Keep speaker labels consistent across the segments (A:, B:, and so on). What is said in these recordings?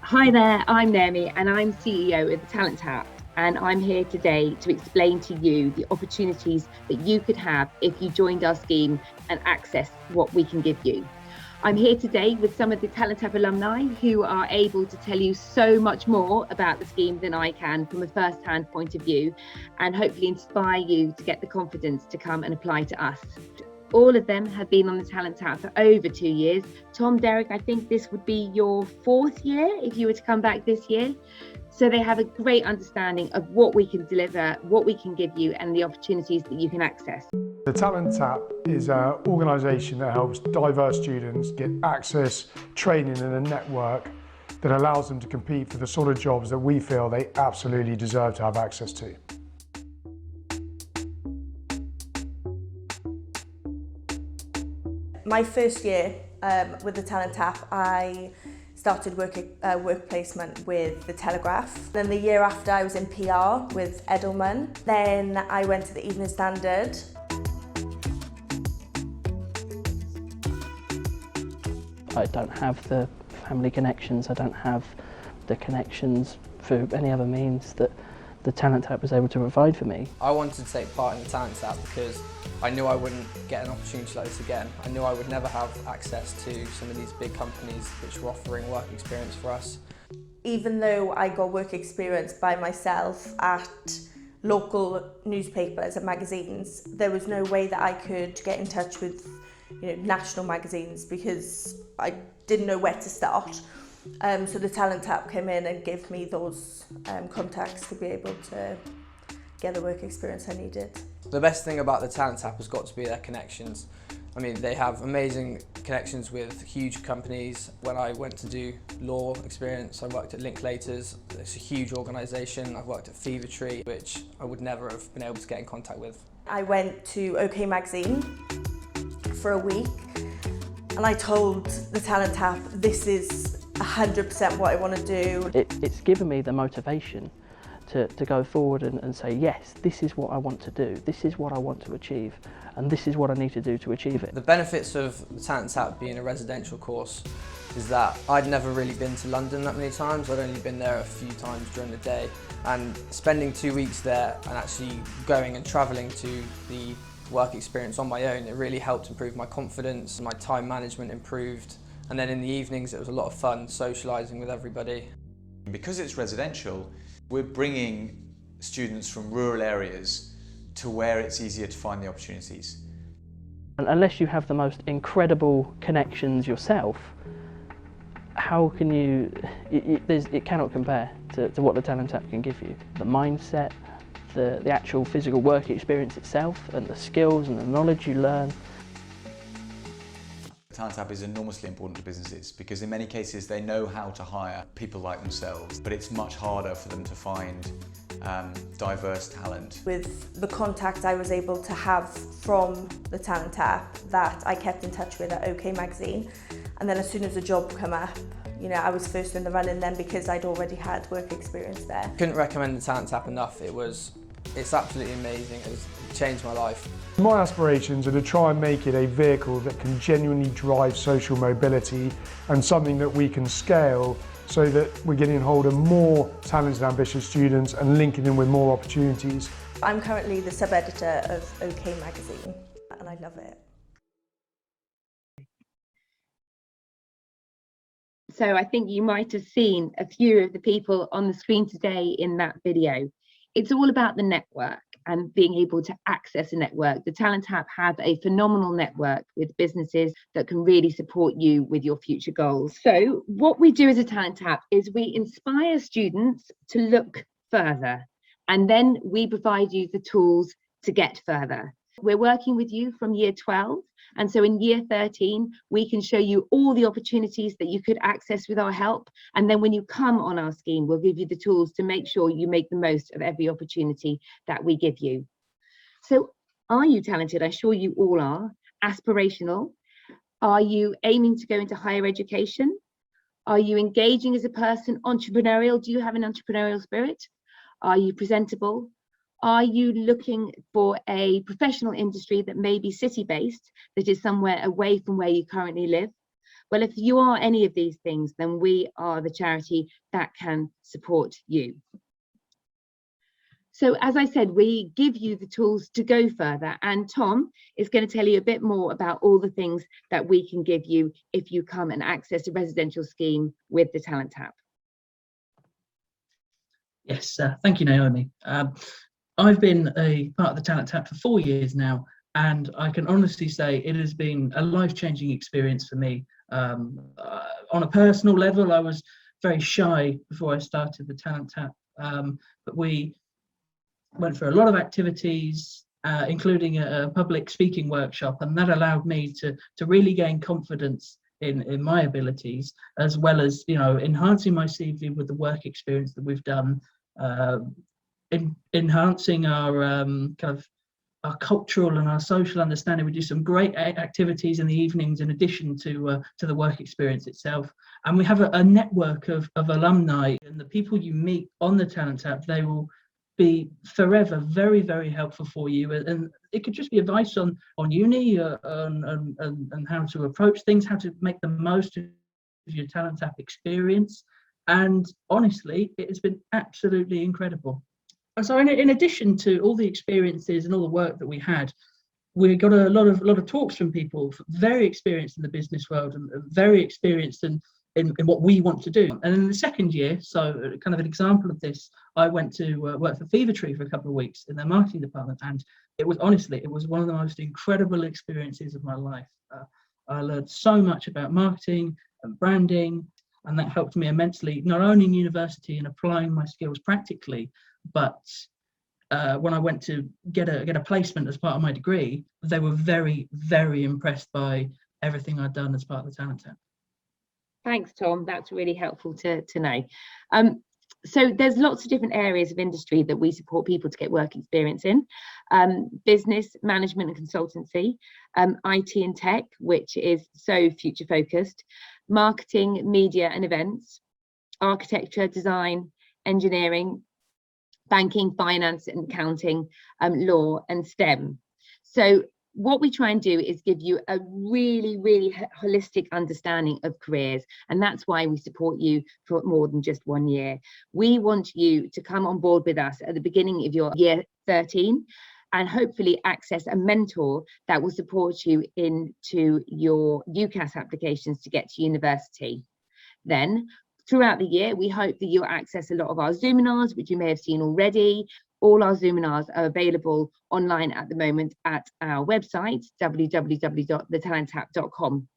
A: Hi there, I'm Naomi and I'm CEO of the Talent Tap, and I'm here today to explain to you the opportunities that you could have if you joined our scheme and access what we can give you. I'm here today with some of the Talent Tap alumni who are able to tell you so much more about the scheme than I can from a first-hand point of view, and hopefully inspire you to get the confidence to come and apply to us. All of them have been on the Talent Tap for over 2 years. Tom, Derek, I think this would be your 4th year if you were to come back this year. So they have a great understanding of what we can deliver, what we can give you, and the opportunities that you can access.
B: The Talent Tap is an organisation that helps diverse students get access, training and a network that allows them to compete for the sort of jobs that we feel they absolutely deserve to have access to.
C: My first year with the Talent Tap, I started work placement with The Telegraph. Then the year after I was in PR with Edelman. Then I went to the Evening Standard.
D: I don't have the family connections, I don't have the connections through any other means that the Talent Tap was able to provide for me.
E: I wanted to take part in the Talent Tap because I knew I wouldn't get an opportunity like this again. I knew I would never have access to some of these big companies which were offering work experience for us.
C: Even though I got work experience by myself at local newspapers and magazines, there was no way that I could get in touch with national magazines because I didn't know where to start. So the Talent Tap came in and gave me those contacts to be able to get the work experience I needed.
E: The best thing about the Talent Tap has got to be their connections. I mean, they have amazing connections with huge companies. When I went to do law experience, I worked at Linklaters. It's a huge organisation. I've worked at Fevertree, which I would never have been able to get in contact with.
C: I went to OK Magazine for a week and I told the Talent Tap, this is 100% what I want to do.
D: It's given me the motivation to go forward and say, yes, this is what I want to do, this is what I want to achieve, and this is what I need to do to achieve it.
E: The benefits of the Talent Tap being a residential course is that I'd never really been to London that many times. I'd only been there a few times during the day, and spending 2 weeks there and actually going and travelling to the work experience on my own, it really helped improve my confidence, my time management improved, and then in the evenings it was a lot of fun socialising with everybody.
F: Because it's residential, we're bringing students from rural areas to where it's easier to find the opportunities.
D: And unless you have the most incredible connections yourself, how can you, it cannot compare to what the Talent Tap can give you. The mindset, the actual physical work experience itself, and the skills and the knowledge you learn.
F: Talent Tap is enormously important to businesses because in many cases they know how to hire people like themselves, but it's much harder for them to find diverse talent. With
C: the contacts I was able to have from the Talent Tap that I kept in touch with at OK Magazine, and then as soon as a job came up, I was first in the running then because I'd already had work experience there.
E: Couldn't recommend the Talent Tap enough. It's absolutely amazing. It changed my life.
B: My aspirations are to try and make it a vehicle that can genuinely drive social mobility and something that we can scale so that we're getting hold of more talented, ambitious students and linking them with more opportunities.
C: I'm currently the sub-editor of OK Magazine and I love it.
A: So I think you might have seen a few of the people on the screen today in that video. It's all about the network and being able to access a network. The Talent Tap have a phenomenal network with businesses that can really support you with your future goals. So what we do as a Talent Tap is we inspire students to look further, and then we provide you the tools to get further. We're working with you from year 12, and so in year 13 we can show you all the opportunities that you could access with our help, and then when you come on our scheme we'll give you the tools to make sure you make the most of every opportunity that we give you. So are you talented? I'm sure you all are. Aspirational? Are you aiming to go into higher education? Are you engaging as a person? Entrepreneurial? Do you have an entrepreneurial spirit? Are you presentable? Are you looking for a professional industry that may be city-based, that is somewhere away from where you currently live? Well, if you are any of these things, then we are the charity that can support you. So as I said, we give you the tools to go further, and Tom is going to tell you a bit more about all the things that we can give you if you come and access a residential scheme with the Talent Tap.
G: Yes, thank you, Naomi. I've been a part of the Talent Tap for 4 years now, and I can honestly say it has been a life-changing experience for me. On a personal level, I was very shy before I started the Talent Tap, but we went for a lot of activities, including a public speaking workshop, and that allowed me to really gain confidence in my abilities, as well as, you know, enhancing my CV with the work experience that we've done, enhancing our kind of our cultural and our social understanding. We do some great activities in the evenings in addition to the work experience itself, and we have a network of alumni, and the people you meet on the Talent Tap, they will be forever very, very helpful for you, and it could just be advice on uni and how to approach things, how to make the most of your Talent Tap experience. And honestly, it has been absolutely incredible. So in addition to all the experiences and all the work that we had, we got a lot of talks from people very experienced in the business world and very experienced in what we want to do. And in the second year, so kind of an example of this, I went to work for Fever Tree for a couple of weeks in their marketing department, and it was one of the most incredible experiences of my life. I learned so much about marketing and branding, and that helped me immensely, not only in university and applying my skills practically, but when I went to get a placement as part of my degree, they were very, very impressed by everything I'd done as part of the Talent Tap.
A: Thanks, Tom. That's really helpful to know. So there's lots of different areas of industry that we support people to get work experience in. Business, management and consultancy, IT and tech, which is so future focused, marketing, media and events, architecture, design, engineering, banking, finance and accounting, law and STEM. So what we try and do is give you a really, really holistic understanding of careers, and that's why we support you for more than just 1 year. We want you to come on board with us at the beginning of your year 13 and hopefully access a mentor that will support you into your UCAS applications to get to university. Then throughout the year, we hope that you'll access a lot of our Zoominars, which you may have seen already. All our Zoominars are available online at the moment at our website, www.thetalenttap.com.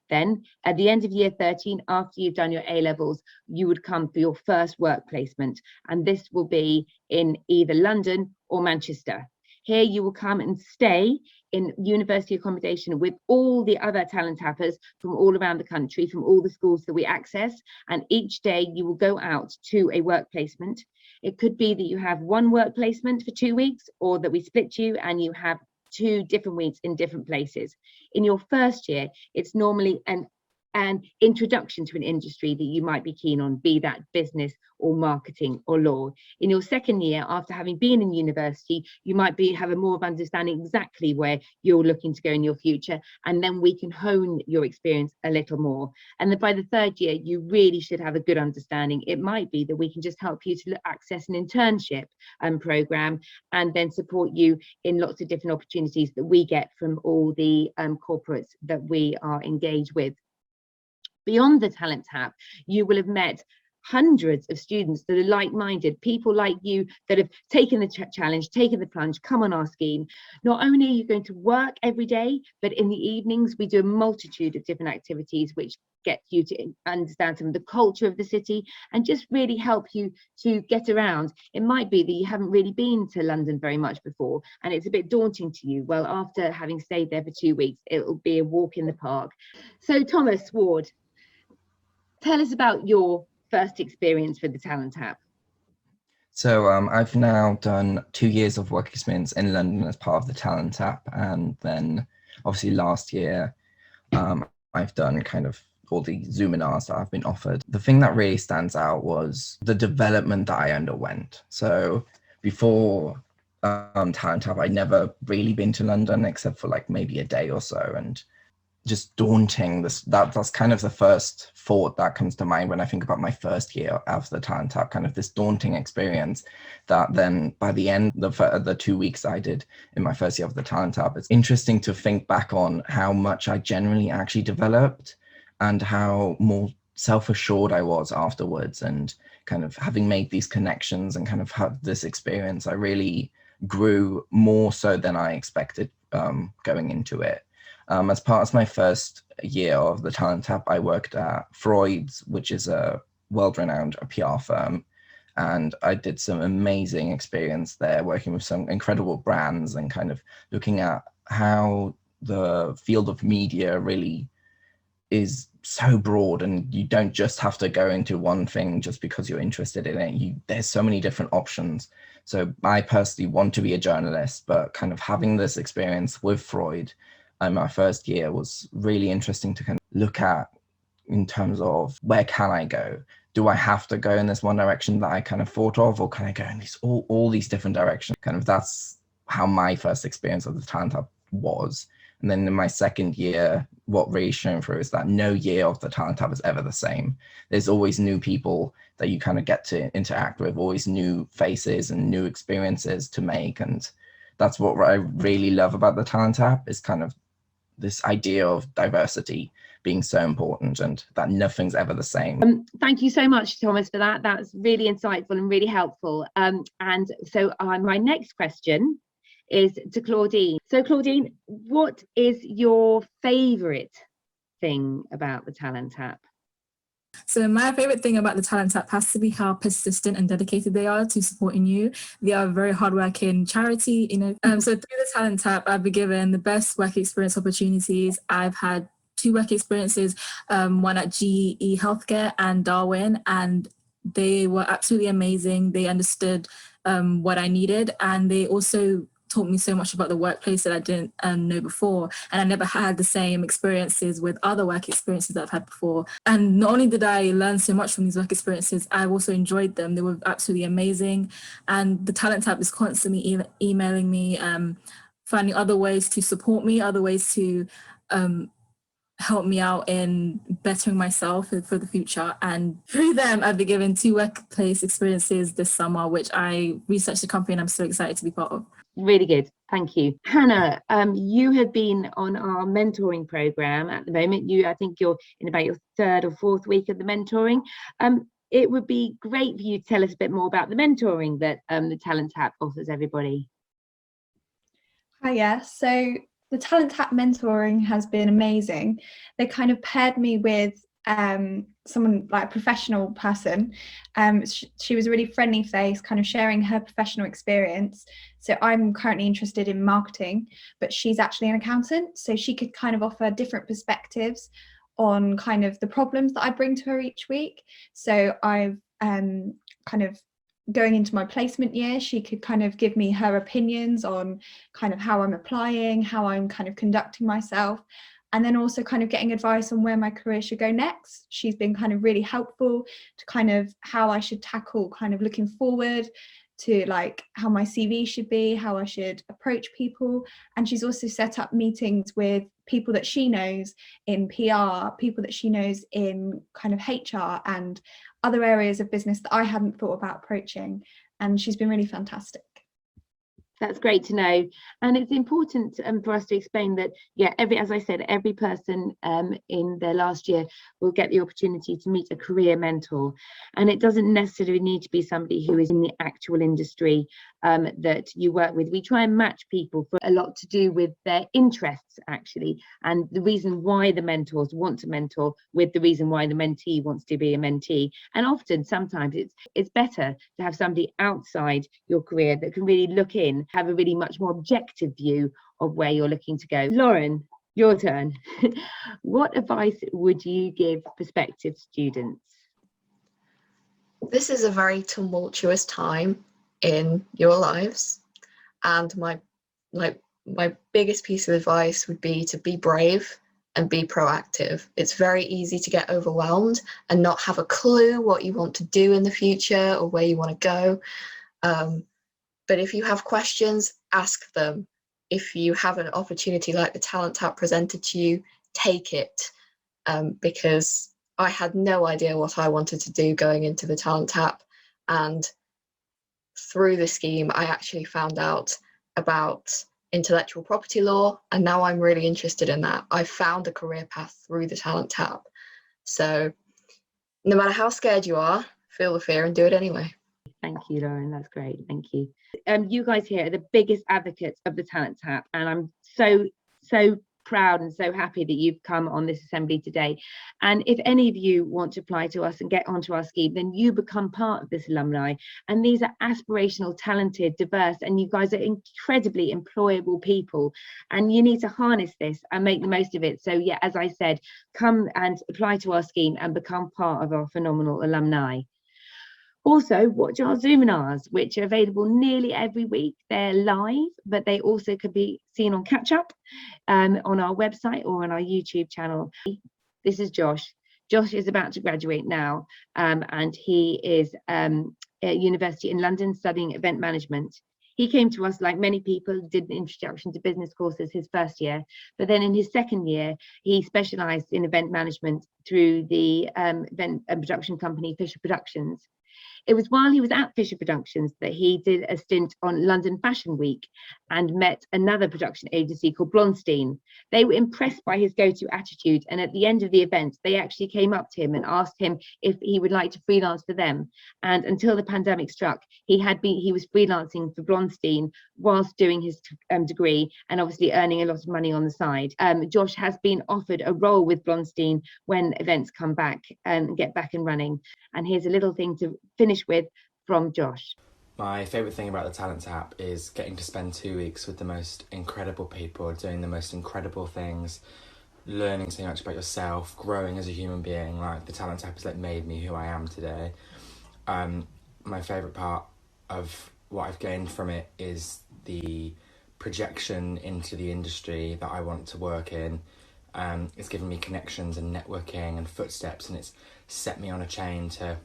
A: Then at the end of year 13, after you've done your A-levels, you would come for your first work placement. And this will be in either London or Manchester. Here you will come and stay in university accommodation with all the other Talent Tappers from all around the country, from all the schools that we access. And each day you will go out to a work placement. It could be that you have one work placement for 2 weeks, or that we split you and you have 2 different weeks in different places. In your first year, it's normally an introduction to an industry that you might be keen on, be that business or marketing or law. In your second year, after having been in university, you might have a more of understanding exactly where you're looking to go in your future, and then we can hone your experience a little more. And then by the third year, you really should have a good understanding. It might be that we can just help you to access an internship program, and then support you in lots of different opportunities that we get from all the corporates that we are engaged with. Beyond the Talent Tap, you will have met hundreds of students that are like-minded, people like you that have taken the challenge, taken the plunge, come on our scheme. Not only are you going to work every day, but in the evenings we do a multitude of different activities which get you to understand some of the culture of the city and just really help you to get around. It might be that you haven't really been to London very much before and it's a bit daunting to you. Well, after having stayed there for 2 weeks, it will be a walk in the park. So Thomas Ward, tell us about your first experience with the Talent Tap.
H: So I've now done 2 years of work experience in London as part of the Talent Tap, and then obviously last year I've done kind of all the Zoominars that I've been offered. The thing that really stands out was the development that I underwent. So before Talent Tap, I'd never really been to London except for like maybe a day or so, and just daunting. That's kind of the first thought that comes to mind when I think about my first year of the Talent Tap, kind of this daunting experience that then by the end of the 2 weeks I did in my first year of the Talent Tap, it's interesting to think back on how much I generally actually developed and how more self-assured I was afterwards, and kind of having made these connections and kind of had this experience, I really grew more so than I expected going into it. As part of my first year of the Talent Tap, I worked at Freud's, which is a world-renowned PR firm, and I did some amazing experience there, working with some incredible brands and kind of looking at how the field of media really is so broad, and you don't just have to go into one thing just because you're interested in it. There's so many different options. So I personally want to be a journalist, but kind of having this experience with Freud my first year was really interesting to kind of look at in terms of where can I go? Do I have to go in this one direction that I kind of thought of, or can I go in these all these different directions? Kind of that's how my first experience of the Talent Hub was. And then in my second year, what really shone through is that no year of the Talent Hub is ever the same. There's always new people that you kind of get to interact with, always new faces and new experiences to make. And that's what I really love about the Talent Hub, is kind of this idea of diversity being so important and that nothing's ever the same.
A: Thank you so much, Thomas, for that. That's really insightful and really helpful. And so my next question is to Claudine. So Claudine, what is your favourite thing about the Talent Tap?
I: So my favorite thing about the Talent Tap has to be how persistent and dedicated they are to supporting you. They are a very hardworking charity, you know. So through the Talent Tap, I've been given the best work experience opportunities. I've had 2 work experiences, one at GE Healthcare and Darwin, and they were absolutely amazing. They understood what I needed, and they also taught me so much about the workplace that I didn't know before. And I never had the same experiences with other work experiences that I've had before. And not only did I learn so much from these work experiences, I also enjoyed them. They were absolutely amazing. And the Talent Tab is constantly emailing me, finding other ways to support me, other ways to help me out in bettering myself for the future. And through them, I've been given 2 workplace experiences this summer, which I researched the company and I'm so excited to be part of.
A: Really good, thank you. Hannah, you have been on our mentoring program at the moment. I think you're in about your 3rd or 4th week of the mentoring. It would be great for you to tell us a bit more about the mentoring that the Talent Tap offers everybody.
J: Hiya. So the Talent Tap mentoring has been amazing. They kind of paired me with someone like a professional person. She was a really friendly face, kind of sharing her professional experience. So I'm currently interested in marketing, but she's actually an accountant. So she could kind of offer different perspectives on kind of the problems that I bring to her each week. So I've kind of going into my placement year, she could kind of give me her opinions on kind of how I'm applying, how I'm kind of conducting myself, and then also kind of getting advice on where my career should go next. She's been kind of really helpful to kind of how I should tackle kind of looking forward to like how my CV should be, how I should approach people. And she's also set up meetings with people that she knows in PR, people that she knows in kind of HR and other areas of business that I hadn't thought about approaching. And she's been really fantastic.
A: That's great to know, and it's important for us to explain that, yeah, as I said, every person in their last year will get the opportunity to meet a career mentor, and it doesn't necessarily need to be somebody who is in the actual industry that you work with. We try and match people for a lot to do with their interests, actually, and the reason why the mentors want to mentor with the reason why the mentee wants to be a mentee. And often, sometimes it's better to have somebody outside your career that can really look in, have a really much more objective view of where you're looking to go. Lauren, your turn. What advice would you give prospective students?
K: This is a very tumultuous time in your lives, and my biggest piece of advice would be to be brave and be proactive. It's very easy to get overwhelmed and not have a clue what you want to do in the future or where you want to go. But if you have questions, ask them. If you have an opportunity like the Talent Tap presented to you, take it, because I had no idea what I wanted to do going into the Talent Tap, and through the scheme I actually found out about intellectual property law, and now I'm really interested in that. I found a career path through the Talent Tap. So no matter how scared you are, feel the fear and do it anyway.
A: Thank you, Lauren. That's great. Thank you. You guys here are the biggest advocates of the Talent Tap, and I'm so proud and so happy that you've come on this assembly today. And if any of you want to apply to us and get onto our scheme, then you become part of this alumni. And these are aspirational, talented, diverse, and you guys are incredibly employable people. And you need to harness this and make the most of it. So yeah, as I said, come and apply to our scheme and become part of our phenomenal alumni. Also, watch our Zoominars, which are available nearly every week. They're live, but they also can be seen on Catch Up on our website or on our YouTube channel. This is Josh. Josh is about to graduate now, and he is at university in London studying event management. He came to us, like many people, did an introduction to business courses his first year, but then in his second year, he specialised in event management through the event and production company Fisher Productions. It was while he was at Fisher Productions that he did a stint on London Fashion Week and met another production agency called Blonstein. They were impressed by his go-to attitude, and at the end of the event, they actually came up to him and asked him if he would like to freelance for them. And until the pandemic struck, he was freelancing for Blonstein whilst doing his degree and obviously earning a lot of money on the side. Josh has been offered a role with Blonstein when events come back and get back and running. And here's a little thing to finish with from Josh.
L: My favourite thing about the Talent Tap is getting to spend 2 weeks with the most incredible people, doing the most incredible things, learning so much about yourself, growing as a human being. Like, the Talent Tap has like made me who I am today. My favourite part of what I've gained from it is the projection into the industry that I want to work in. It's given me connections and networking and footsteps, and it's set me on a chain to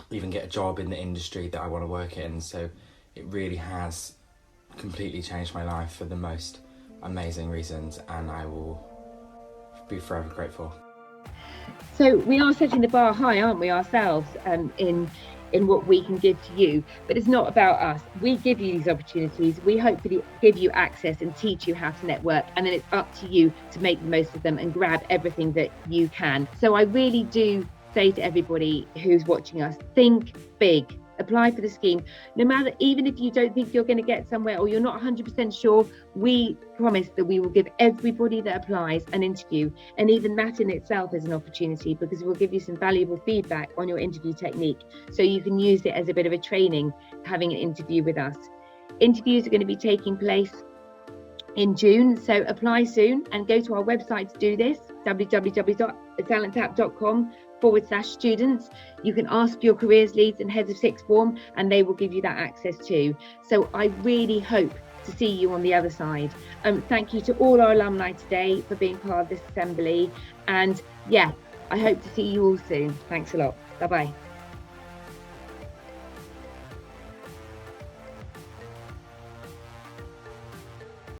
L: even get a job in the industry that I want to work in. So it really has completely changed my life for the most amazing reasons, and I will be forever grateful.
A: So we are setting the bar high, aren't we, ourselves, in what we can give to you, but it's not about us. We give you these opportunities, we hopefully give you access and teach you how to network, and then it's up to you to make the most of them and grab everything that you can. So I really do say to everybody who's watching us, think big, apply for the scheme. No matter, even if you don't think you're going to get somewhere or you're not 100% sure, we promise that we will give everybody that applies an interview, and even that in itself is an opportunity, because we'll give you some valuable feedback on your interview technique, so you can use it as a bit of a training having an interview with us. Interviews are going to be taking place in June, so apply soon and go to our website to do this, www.talenttap.com/students. You can ask your careers leads and heads of sixth form, and they will give you that access too. So I really hope to see you on the other side. Thank you to all our alumni today for being part of this assembly, and yeah, I hope to see you all soon. Thanks a lot. Bye bye.